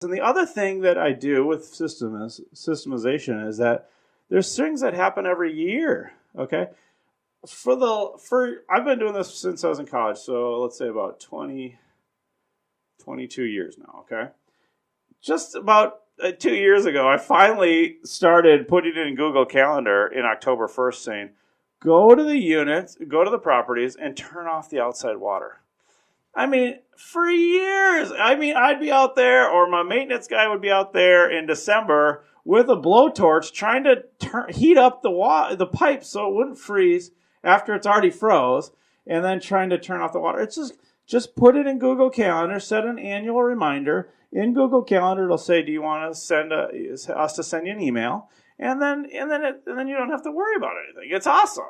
And the other thing that I do with systemization is that there's things that happen every year. Okay, I've been doing this since I was in college, so let's say about 22 years now. Okay, just about 2 years ago, I finally started putting it in Google Calendar in October 1st, saying, "Go to the units, go to the properties, and turn off the outside water." I mean, for years, I'd be out there, or my maintenance guy would be out there in December with a blowtorch trying to heat up the pipe so it wouldn't freeze after it's already froze, and then trying to turn off the water. It's just put it in Google Calendar, set an annual reminder. In Google Calendar, it'll say, "Do you want to send us to send you an email?" And then you don't have to worry about anything. It's awesome,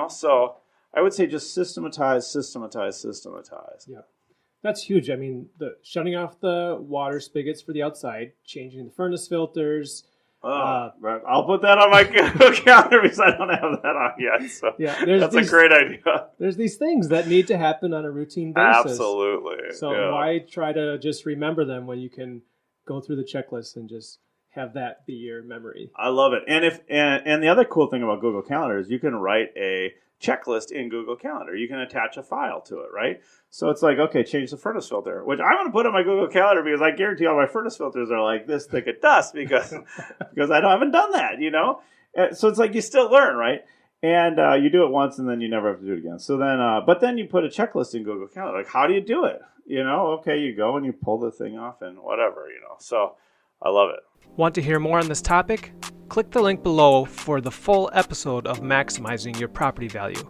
So I would say just systematize. Yeah, that's huge. I mean, the shutting off the water spigots for the outside, changing the furnace filters. Right. I'll put that on my calendar because I don't have that on yet. So yeah, that's a great idea. There's these things that need to happen on a routine basis. Absolutely. So why try to just remember them when you can go through the checklist and just have that be your memory? I love it. And the other cool thing about Google Calendar is you can write a checklist in Google Calendar. You can attach a file to it, right? So it's like, okay, change the furnace filter, which I'm going to put on my Google Calendar because I guarantee all my furnace filters are like this thick of dust because I haven't done that, So it's like you still learn, right? And you do it once and then you never have to do it again. So then, but then you put a checklist in Google Calendar. Like, how do you do it? Okay, you go and you pull the thing off and whatever, So I love it. Want to hear more on this topic? Click the link below for the full episode of Maximizing Your Property Value.